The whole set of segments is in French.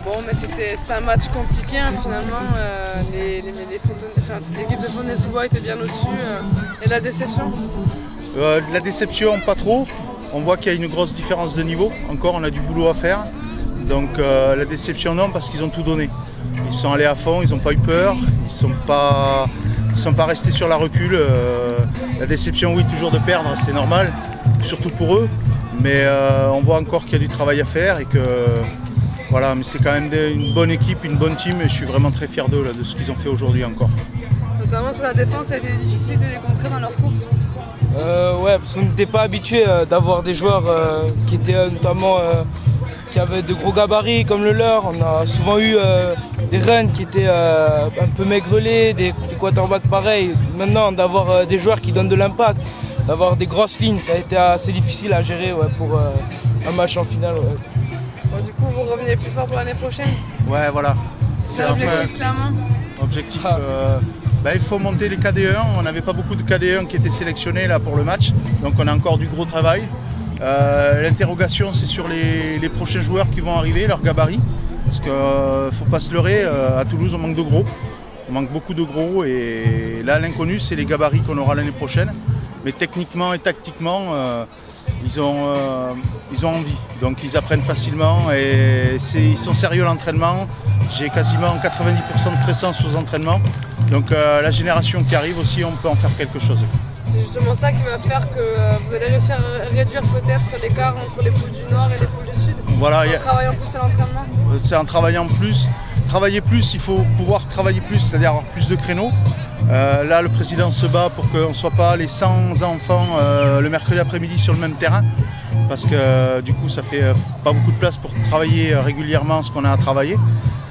Bon, mais c'était un match compliqué hein, finalement. L'équipe de Fontenay-sous-Bois était bien au-dessus. Et la déception La déception, pas trop. On voit qu'il y a une grosse différence de niveau. Encore, on a du boulot à faire. Donc la déception, non, parce qu'ils ont tout donné. Ils sont allés à fond, ils n'ont pas eu peur. Ils ne sont pas restés sur la recule. La déception, oui, toujours de perdre, c'est normal, surtout pour eux. Mais on voit encore qu'il y a du travail à faire et que voilà, mais c'est quand même une bonne équipe, une bonne team et je suis vraiment très fier d'eux, de ce qu'ils ont fait aujourd'hui encore. Notamment sur la défense, ça a été difficile de les contrer dans leur course. Ouais, parce qu'on n'était pas habitué d'avoir des joueurs qui étaient notamment qui avaient de gros gabarits comme le leur. On a souvent eu des runs qui étaient un peu maigrelet, des quarterbacks pareils. Maintenant, d'avoir des joueurs qui donnent de l'impact, d'avoir des grosses lignes, ça a été assez difficile à gérer pour un match en finale. Ouais. Bon, du coup, vous revenez plus fort pour l'année prochaine? Ouais, voilà. C'est l'objectif clairement. Objectif, il faut monter les KD1. On n'avait pas beaucoup de KD1 qui étaient sélectionnés là, pour le match, donc on a encore du gros travail. L'interrogation, c'est sur les prochains joueurs qui vont arriver, leur gabarit. Parce qu'il ne faut pas se leurrer, à Toulouse, on manque de gros. On manque beaucoup de gros et là, l'inconnu, c'est les gabarits qu'on aura l'année prochaine. Mais techniquement et tactiquement, ils ont envie. Donc ils apprennent facilement et ils sont sérieux à l'entraînement. J'ai quasiment 90% de présence aux entraînements. Donc la génération qui arrive aussi, on peut en faire quelque chose. C'est justement ça qui va faire que vous allez réussir à réduire peut-être l'écart entre les poules du Nord et les poules du Sud. Voilà, en travaillant plus à l'entraînement. C'est en travaillant plus. Travailler plus, il faut pouvoir travailler plus, c'est-à-dire avoir plus de créneaux. Là, le président se bat pour qu'on ne soit pas les 100 enfants le mercredi après-midi sur le même terrain. Parce que du coup, ça fait pas beaucoup de place pour travailler régulièrement ce qu'on a à travailler.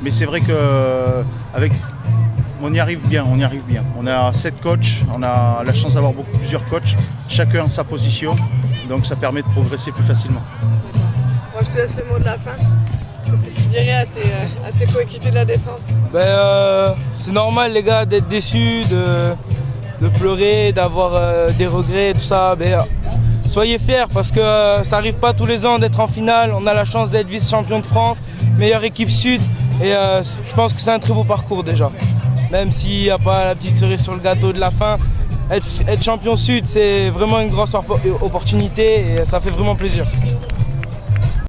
Mais c'est vrai qu'on y arrive bien, On a 7 coachs, on a la chance d'avoir plusieurs coachs, chacun en sa position. Donc ça permet de progresser plus facilement. Moi, je te laisse le mot de la fin. Qu'est-ce que tu dirais à tes coéquipiers de la défense? C'est normal les gars d'être déçus, de pleurer, d'avoir des regrets, tout ça. Soyez fiers parce que ça n'arrive pas tous les ans d'être en finale. On a la chance d'être vice-champion de France, meilleure équipe sud. Et je pense que c'est un très beau parcours déjà. Même s'il n'y a pas la petite cerise sur le gâteau de la fin, être champion sud, c'est vraiment une grosse opportunité et ça fait vraiment plaisir.